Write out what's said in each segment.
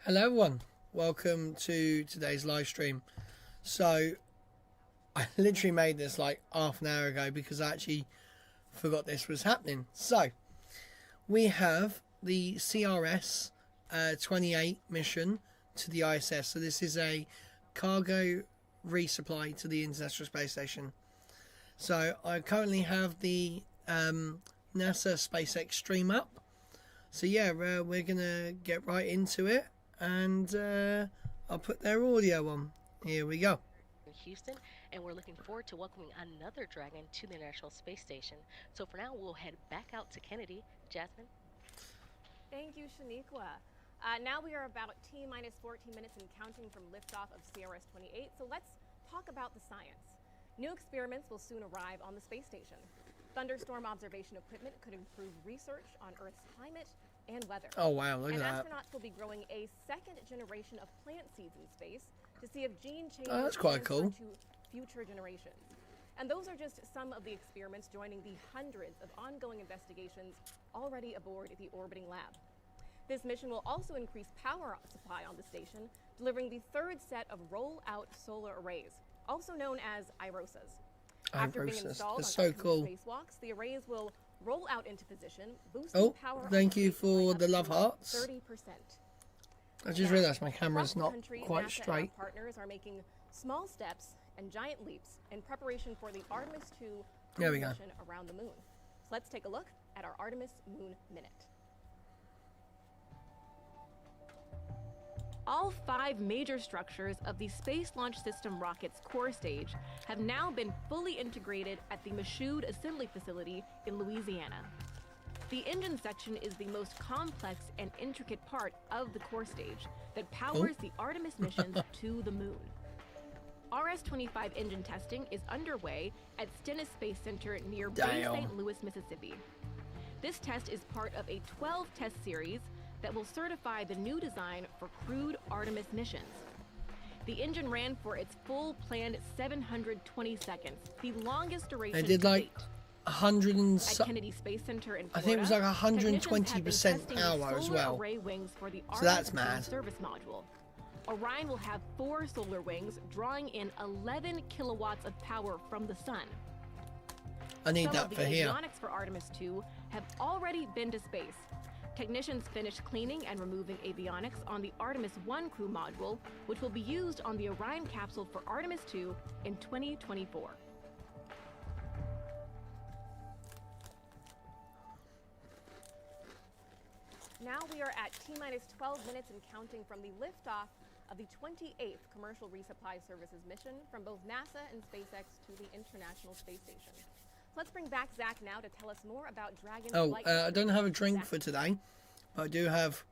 Hello everyone, welcome to today's live stream. So I literally made this like half an hour ago because I actually forgot this was happening. So we have the CRS-28 mission to the ISS. So this is a cargo resupply to the International Space Station. So I currently have the NASA SpaceX stream up. So yeah, we're gonna get right into it. And I'll put their audio on. Here we go. In Houston, and we're looking forward to welcoming another Dragon to the International Space Station. So for now, we'll head back out to Kennedy. Jasmine? Thank you, Shaniqua. Now we are about T-minus 14 minutes and counting from liftoff of CRS-28, so let's talk about the science. New experiments will soon arrive on the space station. Thunderstorm observation equipment could improve research on Earth's climate and weather. Oh wow, look at that. And astronauts will be growing a second generation of plant seeds in space to see if gene changes that's quite cool. to future generations. And those are just some of the experiments joining the hundreds of ongoing investigations already aboard the orbiting lab. This mission will also increase power supply on the station, delivering the third set of roll-out solar arrays, also known as IROSAs. After being installed on so cool. spacewalks, the arrays will roll out into position, boosting power. Thank you for the love hearts. 30%. I just realised my camera's not quite straight. Our partners are making small steps and giant leaps in preparation for the Artemis 2 mission around the moon. So let's take a look at our Artemis Moon Minute. All 5 major structures of the Space Launch System rocket's core stage have now been fully integrated at the Michoud Assembly Facility in Louisiana. The engine section is the most complex and intricate part of the core stage that powers the Artemis missions to the moon. RS-25 engine testing is underway at Stennis Space Center near St. Louis, Mississippi. This test is part of a 12-test series that will certify the new design for crewed Artemis missions. The engine ran for its full planned 720 seconds, the longest duration They did like 100 and at Kennedy Space Center in Florida. I think it was like 120% power as well. Array wings for the So that's mad. Service module. Orion will have 4 solar wings, drawing in 11 kilowatts of power from the sun. I need that for here. Some of the avionics for Artemis 2 have already been to space. Technicians finished cleaning and removing avionics on the Artemis 1 crew module, which will be used on the Orion capsule for Artemis 2 in 2024. Now we are at T-minus 12 minutes and counting from the liftoff of the 28th Commercial Resupply Services mission from both NASA and SpaceX to the International Space Station. Let's bring back Zach now to tell us more about Dragon's flight. I don't have a drink for today, but I do have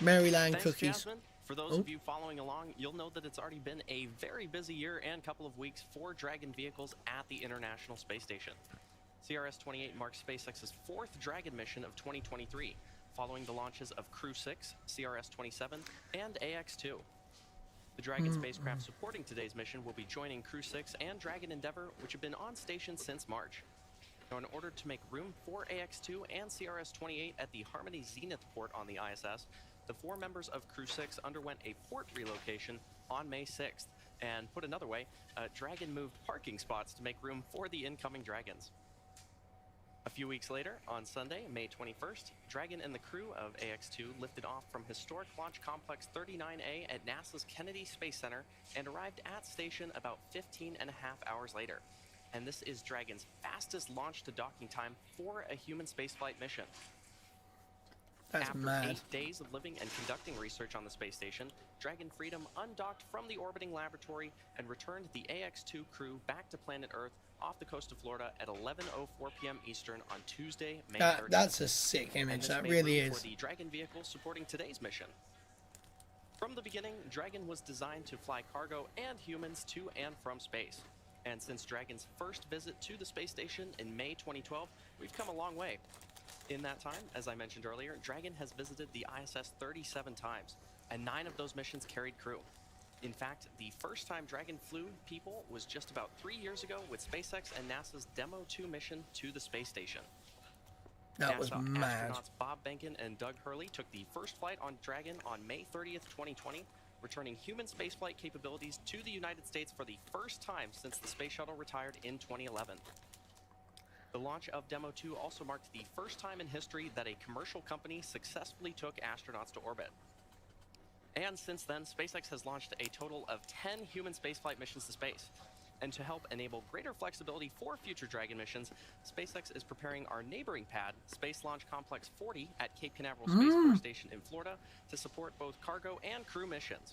Maryland cookies. Jasmine. For those of you following along, you'll know that it's already been a very busy year and couple of weeks for Dragon vehicles at the International Space Station. CRS-28 marks SpaceX's 4th Dragon mission of 2023, following the launches of Crew 6, CRS-27, and AX-2. The Dragon spacecraft supporting today's mission will be joining Crew 6 and Dragon Endeavour, which have been on station since March. Now, in order to make room for AX-2 and CRS-28 at the Harmony Zenith port on the ISS, the 4 members of Crew 6 underwent a port relocation on May 6th. And put another way, Dragon moved parking spots to make room for the incoming Dragons. A few weeks later, on Sunday, May 21st, Dragon and the crew of AX-2 lifted off from historic Launch Complex 39A at NASA's Kennedy Space Center and arrived at station about 15 and a half hours later. And this is Dragon's fastest launch to docking time for a human spaceflight mission. That's mad. After 8 days of living and conducting research on the space station, Dragon Freedom undocked from the orbiting laboratory and returned the AX-2 crew back to planet Earth off the coast of Florida at 11:04 p.m. Eastern on Tuesday, May 30th. That's a sick image, that really is. For the Dragon vehicle supporting today's mission. From the beginning, Dragon was designed to fly cargo and humans to and from space. And since Dragon's first visit to the space station in May 2012, we've come a long way. In that time, as I mentioned earlier, Dragon has visited the ISS 37 times, and 9 of those missions carried crew. In fact, the first time Dragon flew people was just about 3 years ago with SpaceX and NASA's Demo 2 mission to the space station. That was NASA mad. astronauts Bob Behnken and Doug Hurley took the first flight on Dragon on May 30th, 2020, returning human spaceflight capabilities to the United States for the first time since the space shuttle retired in 2011. The launch of Demo 2 also marked the first time in history that a commercial company successfully took astronauts to orbit. And since then, SpaceX has launched a total of 10 human spaceflight missions to space. And to help enable greater flexibility for future Dragon missions, SpaceX is preparing our neighboring pad, Space Launch Complex 40 at Cape Canaveral Space Force Station in Florida, to support both cargo and crew missions.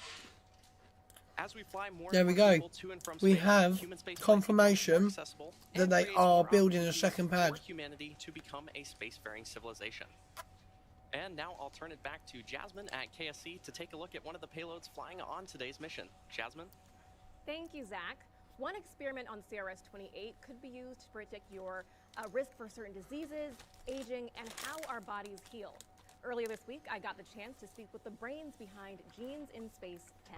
As we fly more There and we more go. people to and from We space, have human spaceflight confirmation becomes more accessible that and they creates are more building a opportunities second pad. for humanity to become a spacefaring civilization. And now I'll turn it back to Jasmine at KSC to take a look at one of the payloads flying on today's mission. Jasmine? Thank you, Zach. One experiment on CRS-28 could be used to predict your risk for certain diseases, aging, and how our bodies heal. Earlier this week, I got the chance to speak with the brains behind Genes in Space 10.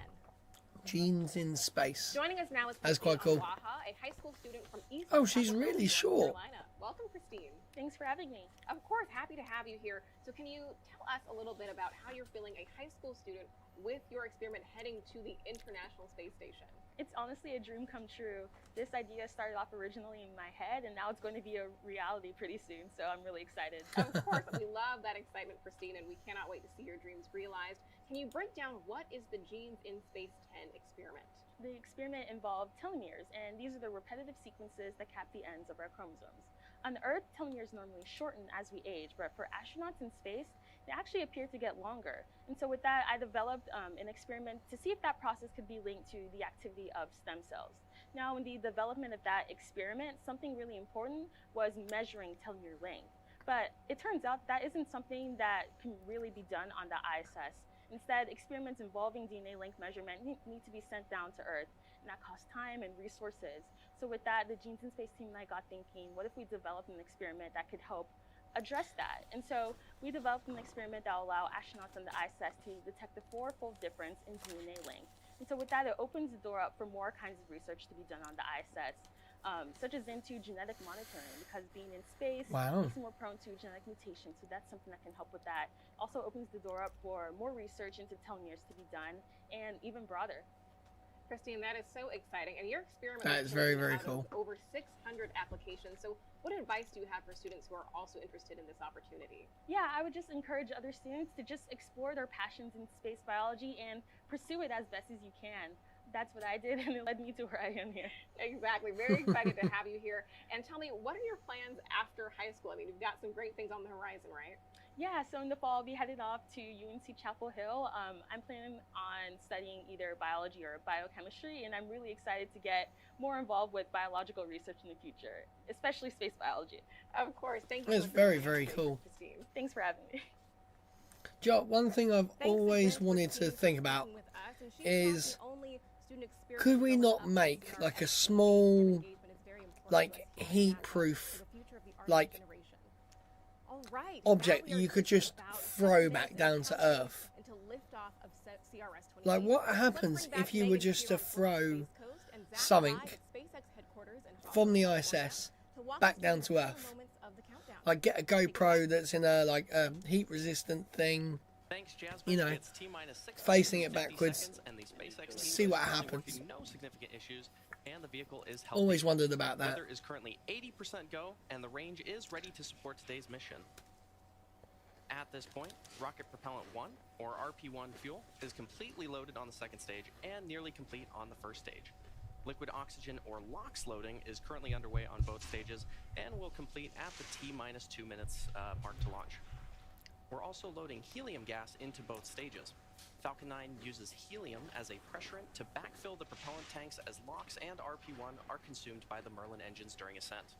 Genes in space. Joining us now is That's Christine quite cool. Awaha, a high school student from East Oh, she's Chapel Hill, really North short. Carolina. Welcome, Christine. Thanks for having me. Of course, happy to have you here. So can you tell us a little bit about how you're feeling a high school student with your experiment heading to the International Space Station? It's honestly a dream come true. This idea started off originally in my head, and now it's going to be a reality pretty soon, so I'm really excited. Of course, we love that excitement, Christine, and we cannot wait to see your dreams realized. Can you break down what is the Genes in Space 10 experiment? The experiment involved telomeres, and these are the repetitive sequences that cap the ends of our chromosomes. On Earth, telomeres normally shorten as we age, but for astronauts in space, they actually appear to get longer. And so with that, I developed an experiment to see if that process could be linked to the activity of stem cells. Now, in the development of that experiment, something really important was measuring telomere length. But it turns out that isn't something that can really be done on the ISS. Instead, experiments involving DNA length measurement need to be sent down to Earth, and that costs time and resources. So with that, the Genes in Space team and I got thinking, what if we developed an experiment that could help address that? And so we developed an experiment that will allow astronauts on the ISS to detect the fourfold difference in DNA length. And so with that, it opens the door up for more kinds of research to be done on the ISS, such as into genetic monitoring, because being in space makes you more prone to genetic mutations. So that's something that can help with that. Also opens the door up for more research into telomeres to be done, and even broader. Christine, that is so exciting. And your experiment That is very, very cool. Over 600 applications. So what advice do you have for students who are also interested in this opportunity? Yeah, I would just encourage other students to just explore their passions in space biology and pursue it as best as you can. That's what I did, and it led me to where I am here. Exactly. Very excited to have you here. And tell me, what are your plans after high school? I mean, you've got some great things on the horizon, right? Yeah, so in the fall, I'll be headed off to UNC Chapel Hill. I'm planning on studying either biology or biochemistry, and I'm really excited to get more involved with biological research in the future, especially space biology. Of course. Thank you. It's very, very cool. Christine. Thanks for having me. Joe, one thing I've always wanted to think about is, could we not make like a small, like heat-proof, like object you could just throw back down to Earth? Like, what happens if you were just to throw something from the ISS back down to Earth? Like, get a GoPro that's in a like heat-resistant thing. Thanks, Jasmine. You know, it's T-6 facing it 50 backwards, seconds, and the SpaceX team see what is happens. working no significant issues, and the vehicle is healthy. Always wondered about that. Weather is currently 80% go, and the range is ready to support today's mission. At this point, Rocket Propellant 1, or RP-1 fuel, is completely loaded on the second stage and nearly complete on the first stage. Liquid oxygen, or LOX loading, is currently underway on both stages and will complete at the T-minus 2 minutes mark to launch. We're also loading helium gas into both stages. Falcon 9 uses helium as a pressurant to backfill the propellant tanks as LOX and RP-1 are consumed by the Merlin engines during ascent.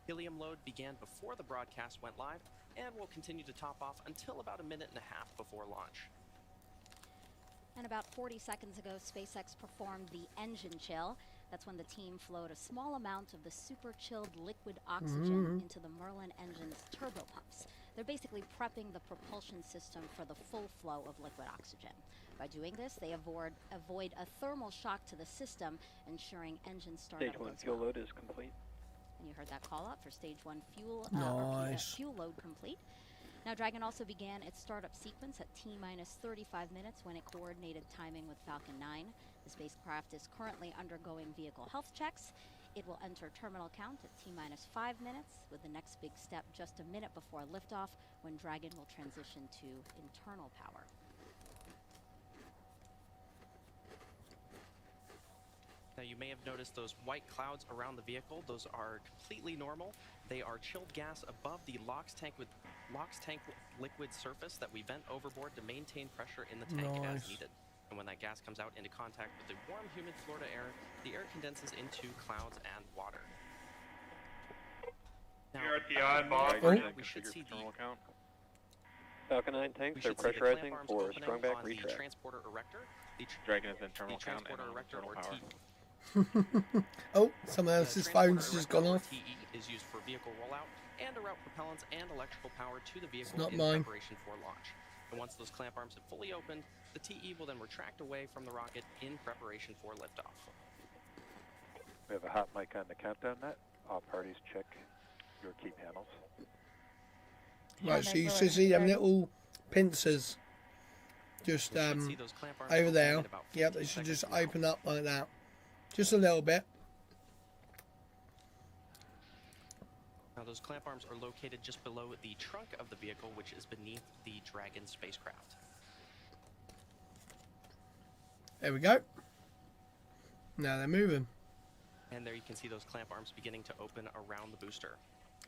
Helium load began before the broadcast went live and will continue to top off until about a minute and a half before launch. And about 40 seconds ago, SpaceX performed the engine chill. That's when the team flowed a small amount of the super chilled liquid oxygen into the Merlin engine's turbopumps. They're basically prepping the propulsion system for the full flow of liquid oxygen. By doing this, they avoid a thermal shock to the system, ensuring engine startup Stage 1 goes fuel well. load is complete. And you heard that call out for stage 1 fuel, Nice. fuel load complete. Now, Dragon also began its startup sequence at T-minus 35 minutes when it coordinated timing with Falcon 9. The spacecraft is currently undergoing vehicle health checks. It will enter terminal count at T-minus 5 minutes, with the next big step just a minute before liftoff, when Dragon will transition to internal power. Now you may have noticed those white clouds around the vehicle. Those are completely normal. They are chilled gas above the LOX tank liquid surface that we vent overboard to maintain pressure in the tank Nice. as needed. And when that gas comes out into contact with the warm, humid Florida air, the air condenses into clouds and water. Now, Here at the eye, Bob. we should see the Falcon 9 tanks are we should see the pressurizing clamp arms for opening strong back on the retract. transporter erector. Dragon is internal The count and transporter on erector, internal or power. Oh, someone The else's phone's just gone transporter off. TE is used for vehicle rollout and to route propellants and electrical power to the vehicle not in mine. preparation for launch. And once those clamp arms have fully opened, the TE will then retract away from the rocket in preparation for liftoff. We have a hot mic on the countdown net. All parties check your key panels. Right, so you should see them little pincers just We should see those clamp arms over opening there. in about Yep, 15 they should seconds just from now. open up like that. Just a little bit. Now those clamp arms are located just below the trunk of the vehicle, which is beneath the Dragon spacecraft. There we go. Now they're moving. And there you can see those clamp arms beginning to open around the booster.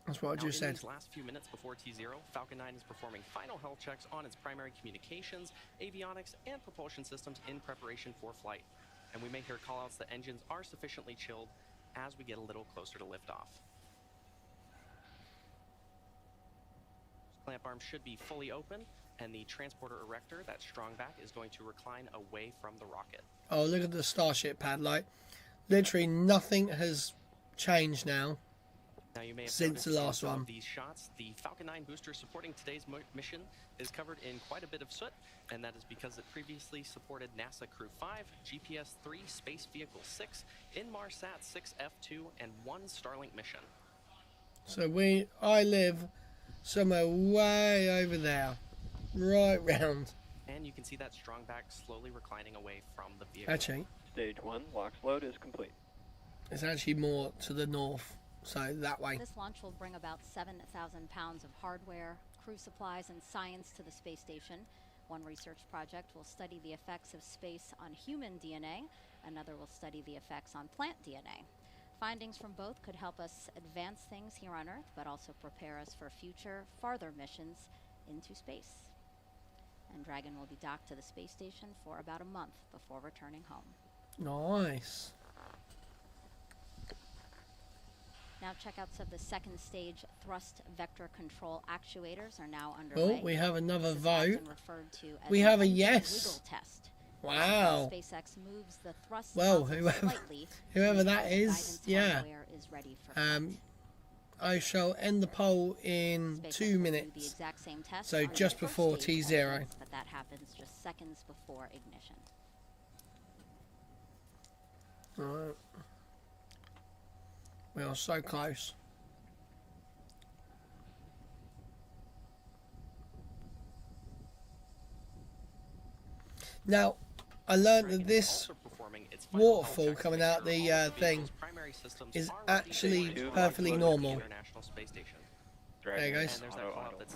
That's what I Now, just in said. these last few minutes before T0, Falcon 9 is performing final health checks on its primary communications, avionics, and propulsion systems in preparation for flight. And we may hear callouts that engines are sufficiently chilled as we get a little closer to liftoff. Clamp arms should be fully open, and the transporter erector, that strong back, is going to recline away from the rocket. Oh, look at the Starship pad. Like, literally nothing has changed now. Now you may have Since the noticed in last some of one. these shots, the Falcon 9 booster supporting today's mission is covered in quite a bit of soot, and that is because it previously supported NASA Crew 5, GPS-3, Space Vehicle 6, Inmarsat 6F2, and 1 Starlink mission. So I live somewhere way over there. Right round. And you can see that strong back slowly reclining away from the vehicle. Actually, Stage 1 LOX load is complete. it's actually more to the north. So that way. This launch will bring about 7,000 pounds of hardware, crew supplies, and science to the space station. One research project will study the effects of space on human DNA. Another will study the effects on plant DNA. Findings from both could help us advance things here on Earth, but also prepare us for future, farther missions into space. And Dragon will be docked to the space station for about a month before returning home. Nice. Now checkouts of the second stage thrust vector control actuators are now underway. Oh, we have another This is vote. often referred to as We the have a engine yes. wiggle test. Wow. SpaceX moves the thrust Well, nozzle whoever- slightly whoever to that ensure is, guidance yeah. hardware is ready for flight. I shall end the poll in SpaceX 2 will do the minutes. exact same test So on the just first before stage T0. engines, but that happens just seconds before ignition. Alright. We are so close. Now, I learned Dragon that is this also performing its final health waterfall checks to coming make out sure the all the thing vehicle's primary systems is are ready actually for launch perfectly at the normal. International Space Station. There you go. And there's that Auto, call auto. out that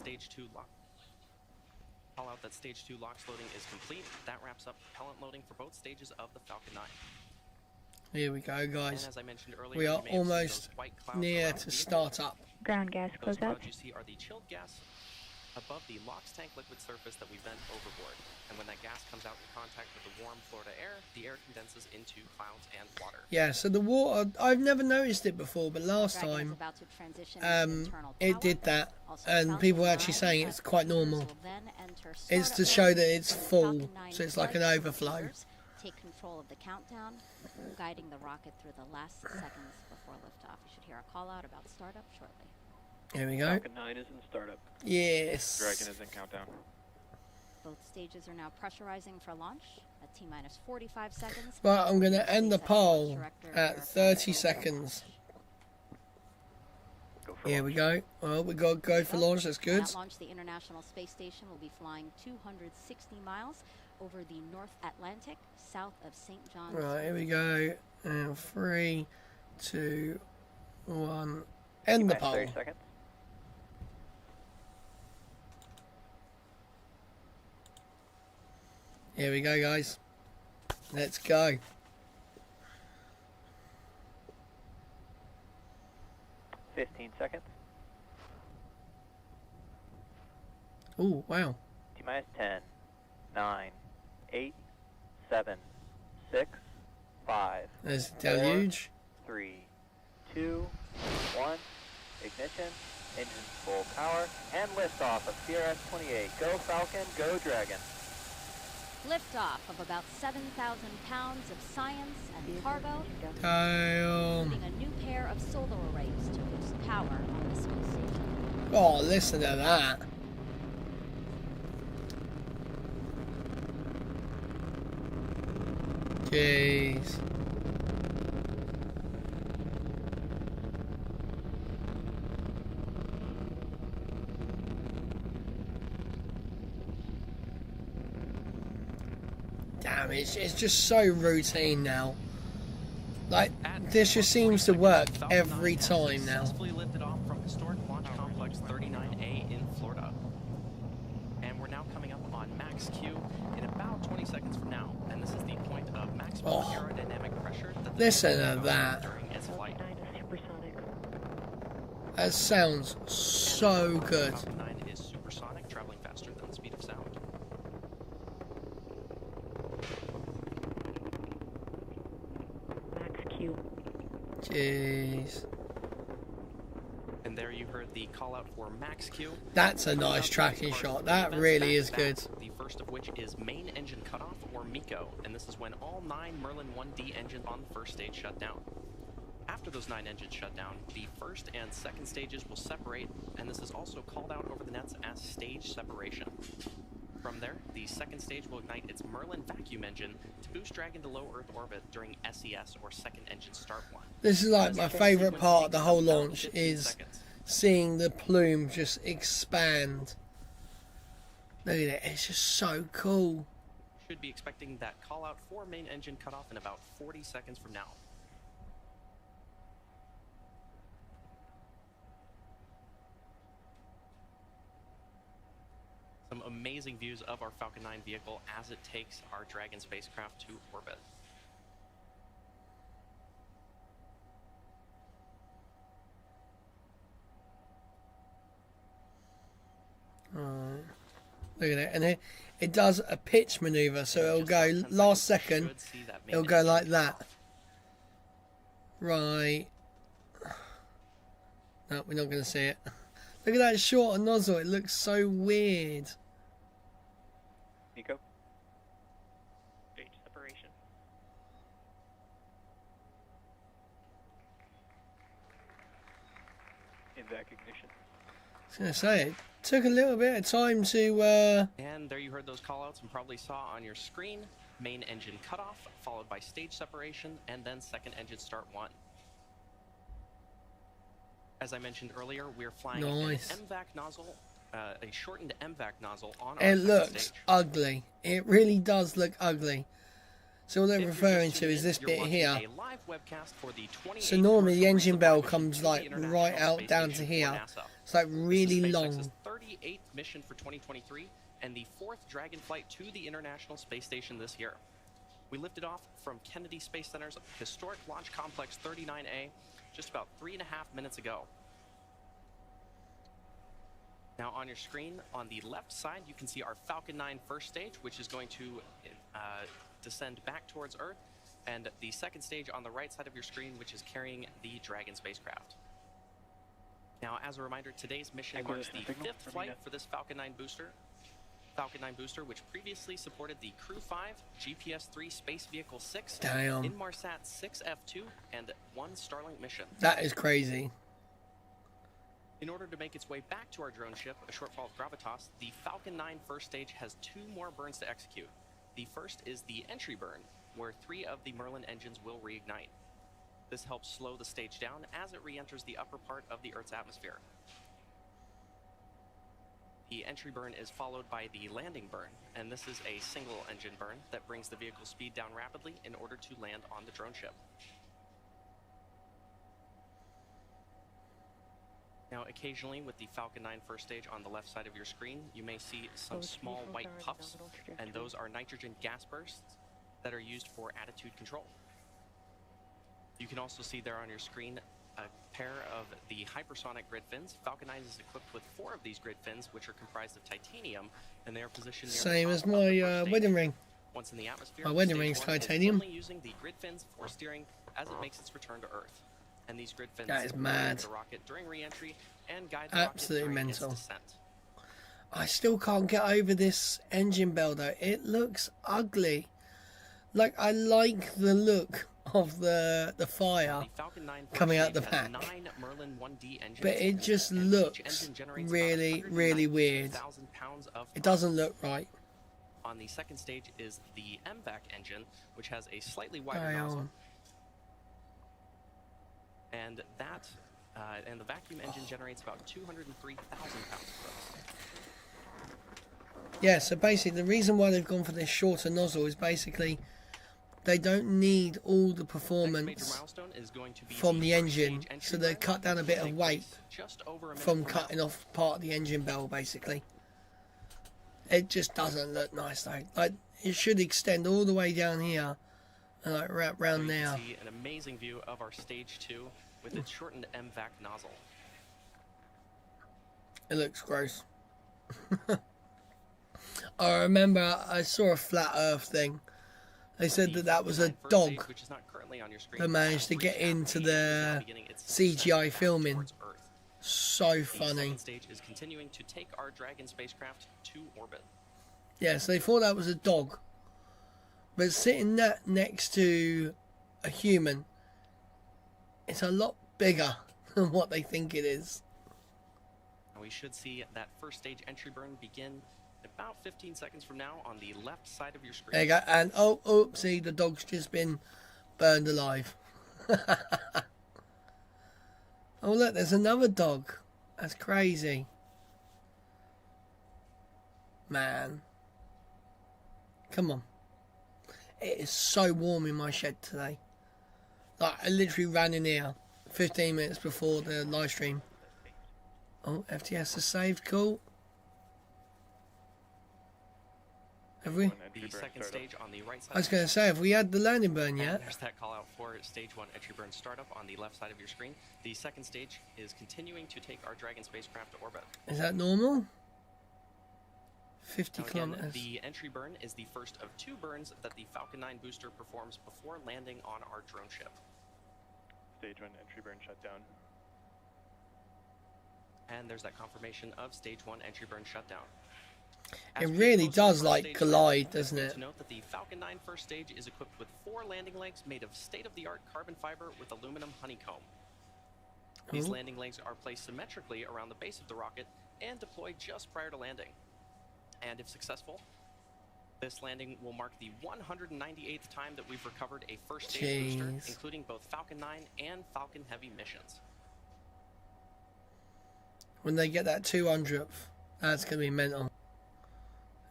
stage 2 LOX loading is complete. That wraps up propellant loading for both stages of the Falcon 9. Here we go, And guys. as I mentioned earlier, We you are may have seen almost those white clouds near around to the vehicle. start up. Ground gas Those closeout. clouds you see are the chilled gas above the LOX tank liquid surface that we vent overboard. And when that gas comes out in contact with the warm Florida air, the air condenses into clouds and water. Yeah, so the water, I've never noticed it before, but last Dragon is time about to transition into internal it power. did that, Also, and Falcon people were actually 9 saying it's quite normal. will then enter It's to startup show mode, that it's and the full, Falcon 9 so it's like an flight overflow. computers Take control of the countdown, guiding the rocket through the last seconds before liftoff. You should hear a call out about startup shortly. Here we go. Falcon 9 is in startup. Yes. Dragon is in countdown. Both stages are now pressurizing for launch at T-minus 45 seconds. Right, I'm going to end the SpaceX poll launch director at verifies 30 full seconds. Here we go. Well, we got to go for launch. That's good. At launch, the International Space Station will be flying 260 miles over the North Atlantic, south of St. John's. Right, here we go. And 3, 2, 1. End the T-minus poll. 30 seconds. Here we go, guys. Let's go. Fifteen seconds. Oh, wow. T-minus 10, 9, 8, 7, 6, 5, There's the deluge. 3, 2, 1. Ignition, engines full power, and liftoff of CRS-28. Go Falcon, go Dragon. Liftoff of about 7,000 pounds of science and cargo, Damn. including a new pair of solar arrays to boost power on the space station. Oh, listen to that. Jeez. Damn, it's just so routine now. Like, this just seems to work every time now. Successfully lifted off from historic launch complex 39A in Florida. And we're now coming up on max Q in about 20 seconds from now. And this is the point of maximum aerodynamic pressure that the Listen vehicle to will that. during its flight. That sounds so good. Falcon 9 is supersonic, traveling faster than the speed of sound. Jeez. And there you heard the call out for max Q. That's a nice tracking shot. That really is good. The first of which is main engine cutoff, or MECO, and this is when all 9 Merlin 1D engines on the first stage shut down. After those 9 engines shut down, the first and second stages will separate, and this is also called out over the nets as stage separation. From there, the second stage will ignite its Merlin vacuum engine to boost Dragon to low Earth orbit during SES, or second engine start one. This is like my favourite part of the whole About launch 15 is seconds. seeing the plume just expand. Look at it, it's just so cool. Should be expecting that call out for main engine cutoff in about 40 seconds from now. Some amazing views of our Falcon 9 vehicle as it takes our Dragon spacecraft to orbit. Look at it, and it does a pitch maneuver, so it'll go last second, it'll go like that. Right. No, we're not going to see it. Look at that short nozzle, it looks so weird. Nico. Stage separation. Invac ignition. I was going to say, it took a little bit of time to... And there you heard those callouts and probably saw on your screen main engine cutoff, followed by stage separation, and then second engine start one. As I mentioned earlier, we're flying Nice. an MVAC nozzle, a shortened MVAC nozzle on our It second looks stage. ugly. It really does look ugly. So all they're If you're referring just to tuning is in, this you're bit watching here. a live webcast for the 28th So normally the commercial engine resupply bell mission comes to the like International right out Space down to Station here. for NASA. It's like This really is SpaceX's long. 38th mission for 2023 and the 4th Dragon flight to the International Space Station this year. We lifted off from Kennedy Space Center's historic launch complex 39A just about 3.5 minutes ago. Now on your screen, on the left side, you can see our Falcon 9 first stage, which is going to descend back towards Earth, and the second stage on the right side of your screen, which is carrying the Dragon spacecraft. Now, as a reminder, today's mission marks the 5th flight for this Falcon 9 booster. Falcon 9 booster, which previously supported the Crew 5, GPS-3 Space Vehicle 6, Damn. Inmarsat 6F2, and 1 Starlink mission. That is crazy. In order to make its way back to our drone ship, a short fall of gravitas, the Falcon 9 first stage has 2 more burns to execute. The first is the entry burn, where 3 of the Merlin engines will reignite. This helps slow the stage down as it re-enters the upper part of the Earth's atmosphere. The entry burn is followed by the landing burn, and this is a single engine burn that brings the vehicle's speed down rapidly in order to land on the drone ship. Now, occasionally with the Falcon 9 first stage on the left side of your screen, you may see some small white puffs, and those are nitrogen gas bursts that are used for attitude control. You can also see there on your screen a pair of the hypersonic grid fins. Falcon 9 is equipped with 4 of these grid fins, which are comprised of titanium, and they are positioned near Same the as top of the my first stage. wedding ring. Once in the atmosphere, My wedding stage ring's 1 is titanium. only using the grid fins for steering as it makes its return to Earth. And these grid fins That is guide mad. the rocket during re-entry and guide the Absolutely rocket during mental. its descent. I still can't get over this engine bell though. It looks ugly. Like, I like the look of the fire The Falcon 9 coming out the stage has back, 9 Merlin 1D engines, but it just and each looks engine generates really, about really weird. 192,000 pounds of It thrust. doesn't look right. On the second stage is the MVAC engine, which has a slightly wider Carry nozzle, on. and the vacuum engine generates about 203,000 pounds of thrust. Yeah, so basically the reason why they've gone for this shorter nozzle is basically they don't need all the Next major performance milestone is going to be from the first engine, stage entry so they burn, cut down a which bit will of take weight place just over a minute from now. cutting off part of the engine bell, basically. It just doesn't look nice though. Like, it should extend all the way down here and like wrap So round you there. can see an amazing view of our stage 2 with its shortened MVAC nozzle. It looks gross. I remember I saw a flat Earth thing. They said that that was a Falcon 9 first dog stage, which is not currently on your screen, that managed to has get reached into altitude and is now the beginning its CGI descent filming. towards Earth. So The funny. second stage is continuing to take our Dragon spacecraft to orbit. Yeah, so they thought that was a dog. But sitting that next to a human, it's a lot bigger than what they think it is. And we should see that first stage entry burn begin about 15 seconds from now on the left side of your screen. There you go. And oh, see, the dog's just been burned alive. Oh, look, there's another dog. That's crazy. Man. Come on. It is so warm in my shed today. Like, I literally ran in here 15 minutes before the live stream. Oh, FTS is saved. Cool. Have we? The second stage on the right side. I was going to say, have we had the landing burn And yet? there's that call out for stage 1 entry burn startup on the left side of your screen. The second stage is continuing to take our Dragon spacecraft to orbit. Is that normal? 50 Now again, kilometers. the entry burn is the first of 2 burns that the Falcon 9 booster performs before landing on our drone ship. Stage 1 entry burn shut down. And there's that confirmation of stage 1 entry burn shutdown. It As we really get closer to does first like stage collide, burn, doesn't it's it? To note that the Falcon 9 first stage is equipped with 4 landing legs made of state-of-the-art carbon fiber with aluminum honeycomb. These Ooh. landing legs are placed symmetrically around the base of the rocket and deployed just prior to landing. And if successful, this landing will mark the 198th time that we've recovered a first stage booster, Jeez. including both Falcon 9 and Falcon Heavy missions. When they get that 200th, that's going to be mental.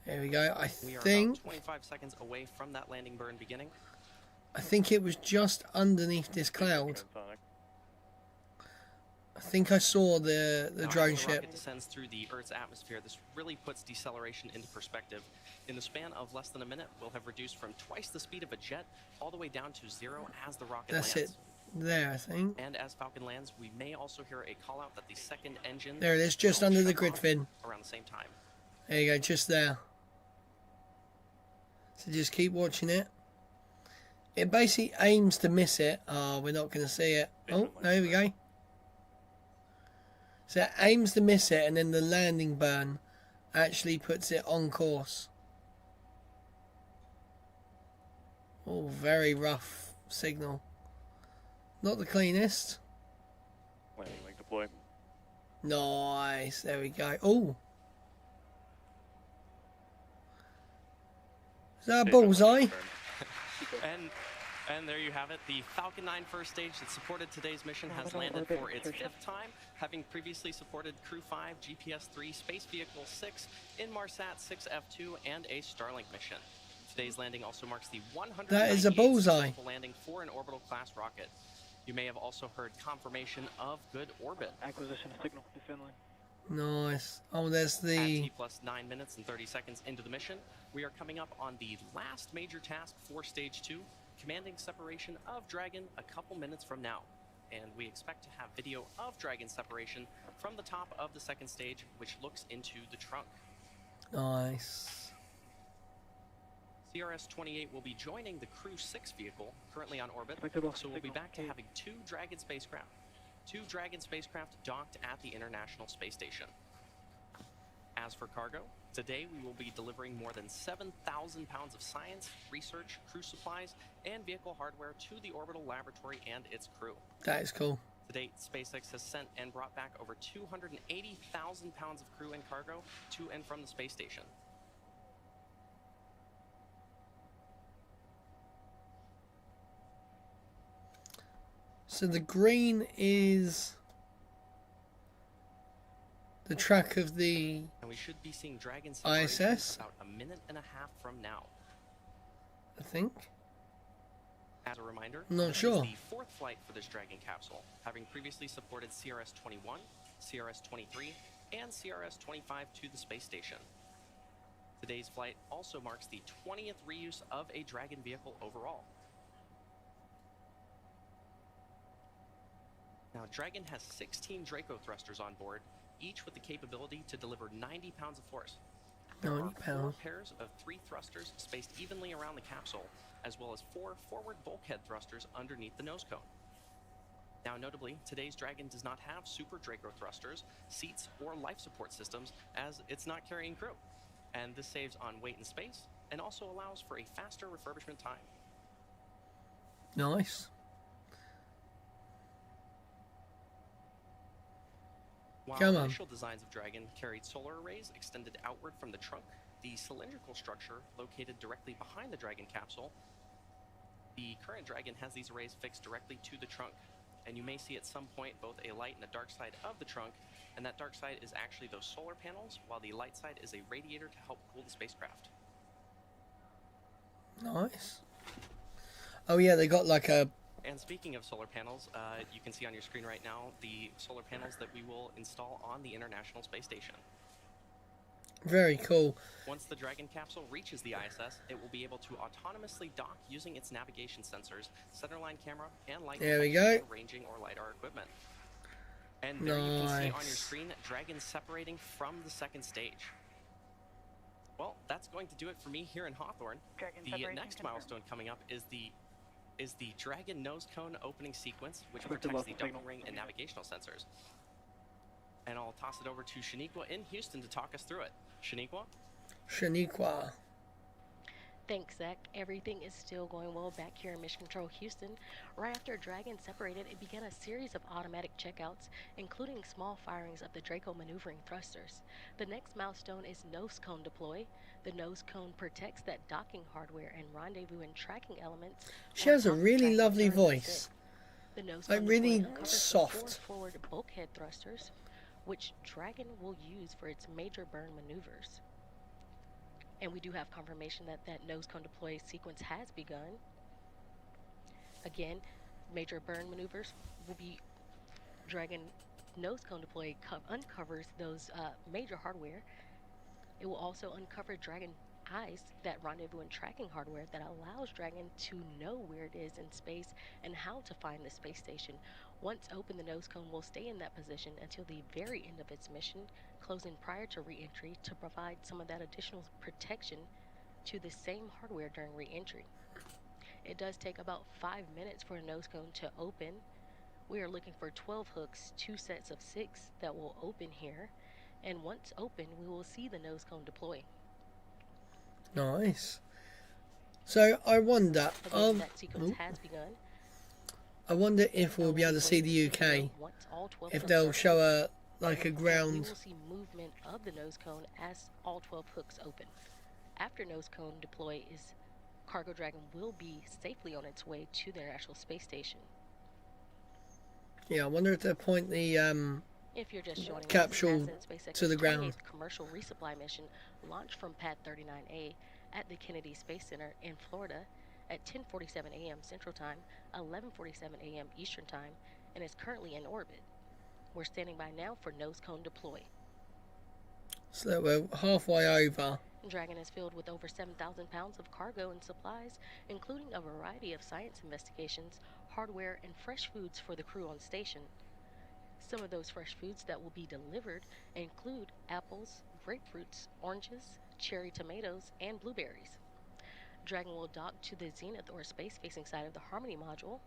There we go. I We are think about 25 seconds away from that landing burn beginning. it was just underneath this cloud. Transonic. I think I saw the Now, drone as the ship. rocket descends through the Earth's atmosphere, this really puts deceleration into perspective. In the span of less than a minute, we'll have reduced from twice the speed of a jet all the way down to 0 as the rocket That's lands. it. There, I think. And as Falcon lands, we may also hear a call out that the second engine There it is, just will under the shut grid off fin. around the same time. There you go, just there. So just keep watching it. It basically aims to miss it. Oh, we're not going to see it. Oh, there we go. So it aims to miss it, and then the landing burn actually puts it on course. Oh, very rough signal. Not the cleanest. Landing leg deploy. Nice. There we go. Oh. Is that a Stage 1 bullseye? landing burn. And And there you have it. The Falcon 9 first stage that supported today's mission has landed for its 5th time, having previously supported Crew 5, GPS 3, Space Vehicle 6, Inmarsat 6F2, and a Starlink mission. Today's landing also marks the 198th That is a bullseye. successful landing for an orbital class rocket. You may have also heard confirmation of good orbit. Acquisition signal to Finland. Nice. Oh, there's At the... T plus 9 minutes and 30 seconds into the mission, we are coming up on the last major task for Stage 2, commanding separation of Dragon a couple minutes from now. And we expect to have video of Dragon separation from the top of the second stage, which looks into the trunk. Nice. CRS-28 will be joining the Crew 6 vehicle, currently on orbit, so we'll be back to having 2 Dragon spacecraft. 2 Dragon spacecraft docked at the International Space Station. As for cargo, today we will be delivering more than 7,000 pounds of science, research, crew supplies, and vehicle hardware to the orbital laboratory and its crew. That is cool. To date, SpaceX has sent and brought back over 280,000 pounds of crew and cargo to and from the space station. So the green is the track of the And we should be seeing Dragon ISS? about a minute and a half from now. I think. As a reminder, Not this sure. is the 4th flight for this Dragon capsule, having previously supported CRS-21, CRS-23, and CRS-25 to the space station. Today's flight also marks the 20th reuse of a Dragon vehicle overall. Now, Dragon has 16 Draco thrusters on board, each with the capability to deliver 90 pounds of force. There 90 are 4 pounds. pairs of 3 thrusters spaced evenly around the capsule, as well as 4 forward bulkhead thrusters underneath the nose cone. Now, notably, today's Dragon does not have super Draco thrusters, seats, or life support systems, as it's not carrying crew. And this saves on weight and space, and also allows for a faster refurbishment time. Nice. While Come on. initial designs of Dragon carried solar arrays extended outward from the trunk, the cylindrical structure located directly behind the Dragon capsule, the current Dragon has these arrays fixed directly to the trunk. And you may see at some point both a light and a dark side of the trunk, and that dark side is actually those solar panels, while the light side is a radiator to help cool the spacecraft. Nice. Oh yeah, they got like a... And speaking of solar panels, you can see on your screen right now the solar panels that we will install on the International Space Station. Very cool. Once the Dragon capsule reaches the ISS, it will be able to autonomously dock using its navigation sensors, centerline camera, and light There we detection go. for ranging or LiDAR equipment. And there you can see on your Nice. screen Dragon separating from the second stage. Well, that's going to do it for me here in Hawthorne. Dragon The separation next confirmed. milestone coming up is the Dragon nose cone opening sequence, which Expect a protects the local signal. docking ring and navigational sensors. And I'll toss it over to Shaniqua in Houston to talk us through it. Shaniqua? Shaniqua. Thanks, Zach. Everything is still going well back here in Mission Control Houston. Right after Dragon separated, it began a series of automatic checkouts, including small firings of the Draco maneuvering thrusters. The next milestone is nose cone deploy. The nose cone protects that docking hardware and rendezvous and tracking elements. She has a on really Dragon lovely during the voice. sit. The nose Like cone really deploy uncovers the soft. 4 forward bulkhead thrusters, which Dragon will use for its major burn maneuvers. And we do have confirmation that that nose cone deploy sequence has begun. Again, major burn maneuvers will be Dragon nose cone deploy uncovers those major hardware. It will also uncover Dragon eyes, that rendezvous and tracking hardware that allows Dragon to know where it is in space and how to find the space station. Once open, the nose cone will stay in that position until the very end of its mission, closing prior to re-entry to provide some of that additional protection to the same hardware during re-entry. It does take about 5 minutes for a nose cone to open. We are looking for 12 hooks, 2 sets of 6 that will open here. And once open, we will see the nose cone deploy. Nice. So I wonder, Again, that sequence has begun. I wonder if we'll be able to see the UK, if they'll show a like a We ground. will see movement of the nose cone as all 12 hooks open. After nose cone deploy is Cargo Dragon will be safely on its way to the International Space Station. Yeah, I wonder if they'll point the If you're just joining capsule us, NASA and SpaceX's to the ground. 28th commercial resupply mission launched from Pad 39A at the Kennedy Space Center in Florida at 10:47 a.m. Central Time, 11:47 a.m. Eastern Time, and is currently in orbit. We're standing by now for nose cone deploy. So we're halfway over. Dragon is filled with over 7,000 pounds of cargo and supplies, including a variety of science investigations, hardware, and fresh foods for the crew on station. Some of those fresh foods that will be delivered include apples, grapefruits, oranges, cherry tomatoes, and blueberries. Dragon will dock to the Zenith or space-facing side of the Harmony module,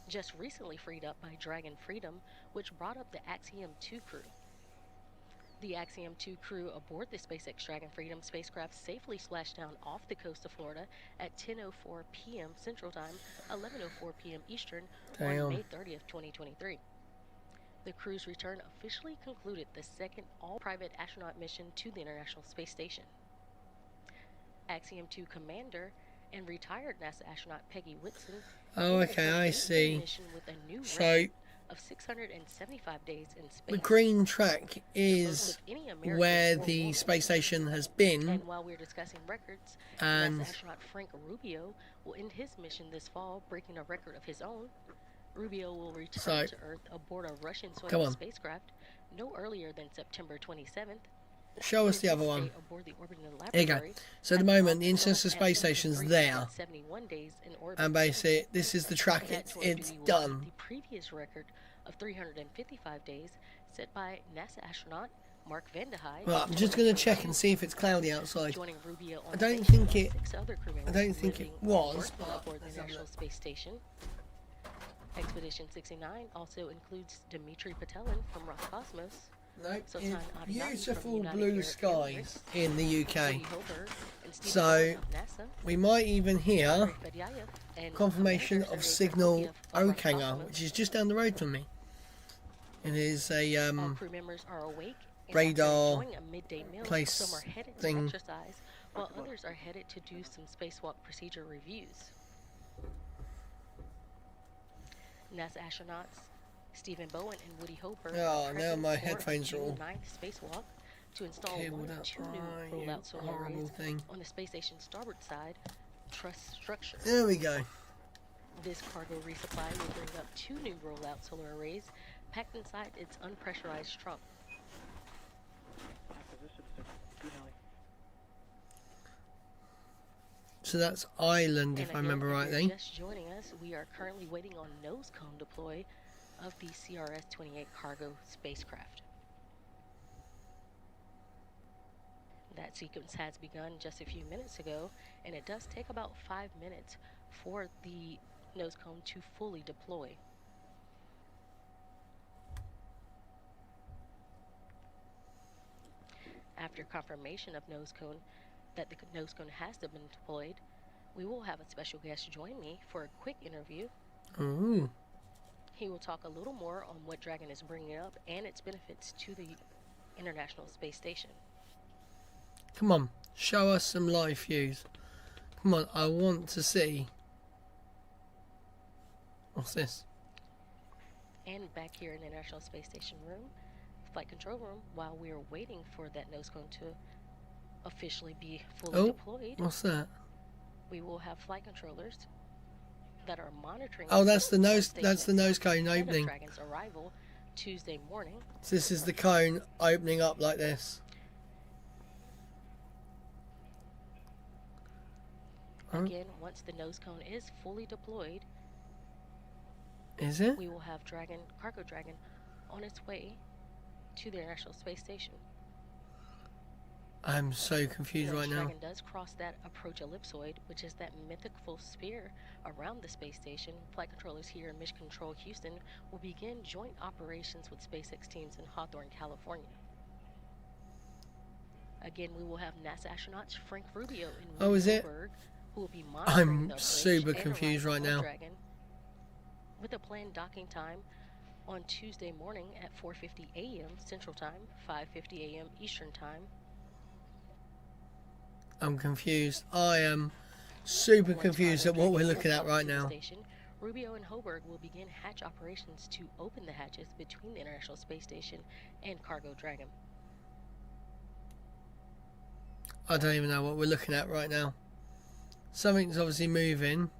just recently freed up by Dragon Freedom, which brought up the Axiom 2 crew. The Axiom 2 crew aboard the SpaceX Dragon Freedom spacecraft safely splashed down off the coast of Florida at 10:04 p.m. Central Time, 11:04 p.m. Eastern on May 30th, 2023. The crew's return officially concluded the second all-private astronaut mission to the International Space Station. Axiom 2 commander and retired NASA astronaut Peggy Whitson I see. mission with a new So record of 675 days in space. the green track is With any American where or the woman. space station has been, And while we're discussing records, and NASA astronaut Frank Rubio will end his mission this fall, breaking a record of his own. Rubio will return to Earth aboard a Russian Soyuz spacecraft no earlier than September 27th. show us the other one. Aboard the orbiting Here you go. laboratory So at the moment, the International at Space Station's there, 71 days in orbit. and basically this is the track. That It's tour duty will beat done. The previous record of 355 days set by NASA astronaut Mark Vande Hei. Right, I'm just going to check and see if it's cloudy outside. Joining Rubio on I don't station think with it. 6 other crew I members don't think it living was. and working But aboard the let's have a International look. Space Station. Expedition 69 also includes Dmitry Petelin from Roscosmos, Nope, Sultan it's Abiyati from beautiful United blue Arab skies Emirates, in the Woody UK. Hoberg, and Stephen So Bowen of NASA, we might even hear Andrei Fedyayev, and confirmation Commander of Sergei Signal Prokofiev of Okanger, Roscosmos. which is just down the road from me. It is a All crew members are awake and radar after enjoying a midday meal. place Some are headed thing. to exercise, while others are headed to do some spacewalk procedure reviews. NASA astronauts Stephen Bowen and Woody Hoberg Oh, are now present my for headphones are June all 9th spacewalk to install cabled one up. of 2 Oh, new you rollout solar horrible arrays thing. on the space station's starboard side truss structure. There we go. This cargo resupply will bring up 2 new rollout solar arrays packed inside its unpressurized trunk. So that's Ireland, if And I again, remember if you're rightly. just joining us, we are currently waiting on nose cone deploy of the CRS-28 cargo spacecraft. That sequence has begun just a few minutes ago, and it does take about 5 minutes for the nose cone to fully deploy. After confirmation of nose cone that the nose cone has been deployed, we will have a special guest join me for a quick interview. Ooh. He will talk a little more on what Dragon is bringing up and its benefits to the International Space Station. Come on, show us some live views. Come on, I want to see. What's this? And back here in the International Space Station room, flight control room, while we are waiting for that nose cone to officially be fully deployed, What's that? we will have flight controllers that are monitoring. Oh, that's the nose. station That's the nose cone ahead of opening. Dragon's arrival Tuesday morning. So this is the cone opening up like this. Huh? Again, once the nose cone is fully deployed, Is it? we will have Cargo Dragon, on its way to the International Space Station. I'm so confused Once right now. Dragon does cross that approach ellipsoid, which is that mythical sphere around the space station, flight controllers here in Mission Control Houston will begin joint operations with SpaceX teams in Hawthorne, California. Again, we will have NASA astronauts Frank Rubio and Oh, Woody is it? Hoberg, who will be monitoring I'm the approach super and confused arrival right of now. Dragon, with a planned docking time on Tuesday morning at 4:50 a.m. Central Time, 5:50 a.m. Eastern Time. I'm confused. I am super Once confused at Cargo what we're Dragon looking at gets right to the now. station, Rubio and Hoburg will begin hatch operations to open the hatches between the International Space Station and Cargo Dragon. I don't even know what we're looking at right now. Something's obviously moving.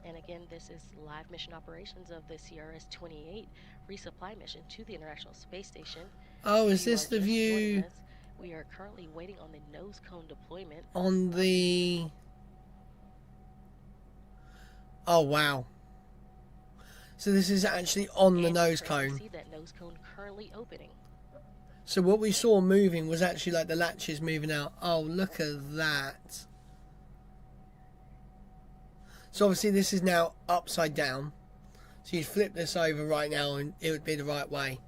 And again, this is live mission operations of the CRS-28 resupply mission to the International Space Station. Oh, If is you this are the just view joining us, we are currently waiting on the nose cone deployment. on the... Oh, wow. So this is actually on the And nose you can cone. see that nose cone currently opening. So what we saw moving was actually like the latches moving out. Oh, look at that. So obviously this is now upside down. So you'd flip this over right now and it would be the right way.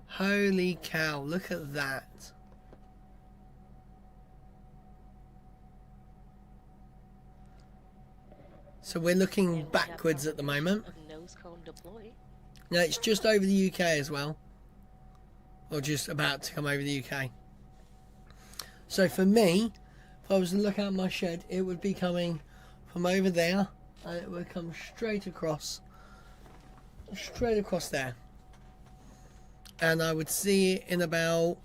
Holy cow, look at that. So we're looking And we have backwards at the moment. confirmation of nose cone deploy. Now it's just over the UK as well. Or just about to come over the UK. So for me, if I was to look out my shed, it would be coming from over there. And it would come straight across there. And I would see it in about...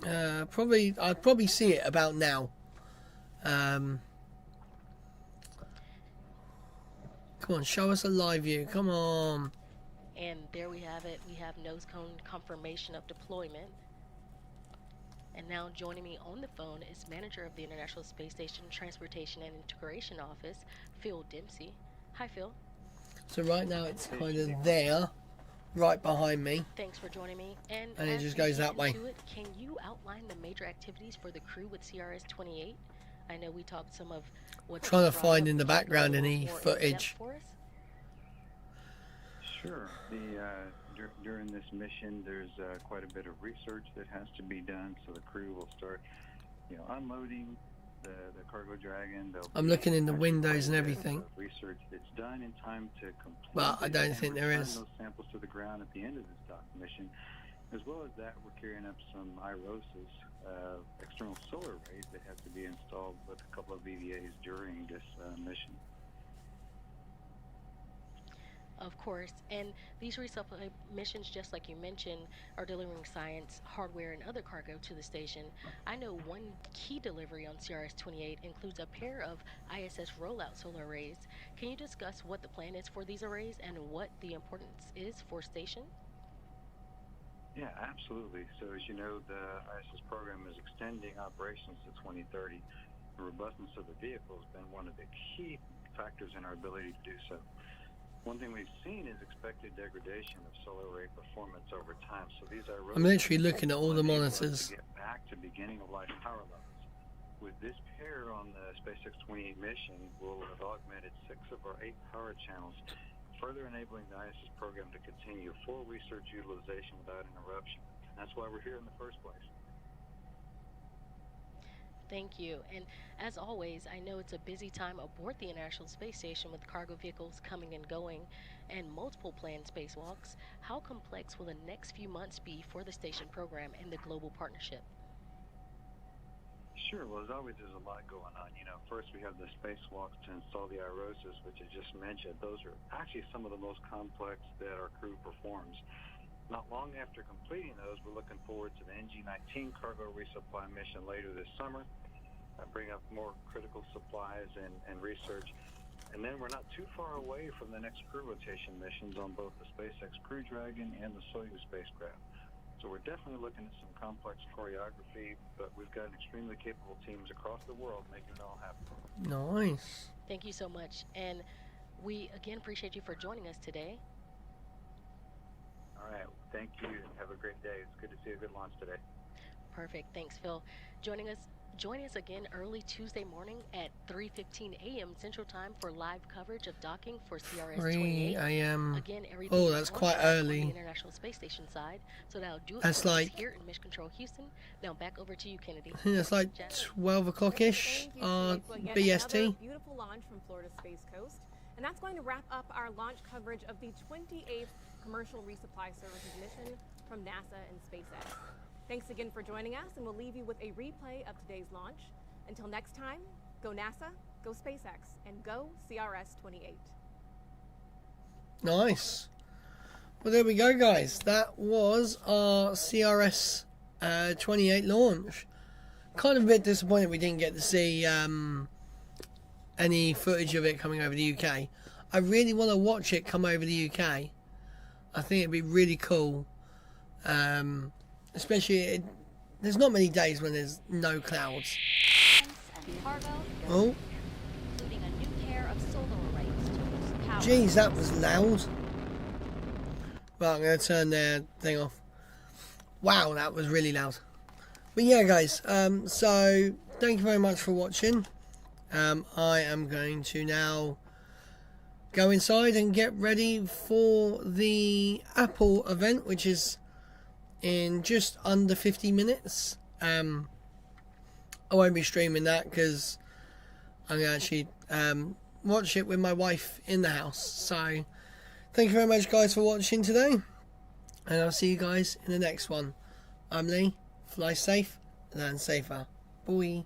I'd probably see it about now. Come on, show us a live view. Come on. And there we have it. We have nose cone confirmation of deployment. And now joining me on the phone is manager of the International Space Station Transportation and Integration Office, Phil Dempsey. Hi, Phil. So right now it's kind of there, right behind me. Thanks for joining me. And it as just we goes get that way. into it, can you outline the major activities for the crew with CRS-28? I know we talked some of what Trying to find in the background any footage. For us. Sure. During this mission, there's quite a bit of research that has to be done. So the crew will start, unloading the Cargo Dragon. I'm looking in the windows and everything. Research that's done in time to complete. But I don't think there is. Those samples to the ground at the end of this dock mission. As well as that, we're carrying up some IROSs, external solar arrays that have to be installed with a couple of VVAs during this mission. Of course, and these resupply missions, just like you mentioned, are delivering science, hardware, and other cargo to the station. I know one key delivery on CRS-28 includes a pair of ISS rollout solar arrays. Can you discuss what the plan is for these arrays and what the importance is for station? Yeah, absolutely. So as you know, the ISS program is extending operations to 2030. The robustness of the vehicle has been one of the key factors in our ability to do so. One thing we've seen is expected degradation of solar array performance over time. So these are I'm literally looking at all the monitors. To get back to beginning of life power levels. With this pair on the SpaceX 28 mission, we'll have augmented 6 of our 8 power channels, further enabling the ISS program to continue full research utilization without interruption. And that's why we're here in the first place. Thank you. And as always, I know it's a busy time aboard the International Space Station with cargo vehicles coming and going and multiple planned spacewalks. How complex will the next few months be for the station program and the global partnership? Sure. Well, as always, there's a lot going on. First we have the spacewalks to install the IROSs, which I just mentioned. Those are actually some of the most complex that our crew performs. Not long after completing those, we're looking forward to the NG-19 cargo resupply mission later this summer. Bring up more critical supplies and research. And then we're not too far away from the next crew rotation missions on both the SpaceX Crew Dragon and the Soyuz spacecraft. So we're definitely looking at some complex choreography, but we've got extremely capable teams across the world making it all happen. Nice. Thank you so much. And we again appreciate you for joining us today. All right. Thank you and have a great day. It's good to see a good launch today. Perfect. Thanks, Phil. Join us again early Tuesday morning at 3:15 a.m. Central Time for live coverage of docking for CRS-28. 3 a.m. Again, everything Oh, that's quite early. on the International Space Station side. So that'll do it That's for us like... here in Mission Control Houston. Now back over to you, Kennedy. I think that's like 12 o'clock-ish BST. Beautiful launch from Florida Space Coast. And that's going to wrap up our launch coverage of the 28th Commercial Resupply Services mission from NASA and SpaceX. Thanks again for joining us, and we'll leave you with a replay of today's launch. Until next time, go NASA, go SpaceX, and go CRS-28. Nice. Well, there we go, guys. That was our CRS-28 launch. Kind of a bit disappointed we didn't get to see any footage of it coming over the UK. I really want to watch it come over the UK. I think it'd be really cool. Especially, there's not many days when there's no clouds. Oh. Including a new pair of solar arrays to boost power. Jeez, that was loud. Right, I'm going to turn their thing off. Wow, that was really loud. But yeah, guys, so thank you very much for watching. I am going to now go inside and get ready for the Apple event, which is in just under 50 minutes. I won't be streaming that because I'm going to actually watch it with my wife in the house. So thank you very much, guys, for watching today, and I'll see you guys in the next one. I'm Lee. Fly safe, land safer. Bye.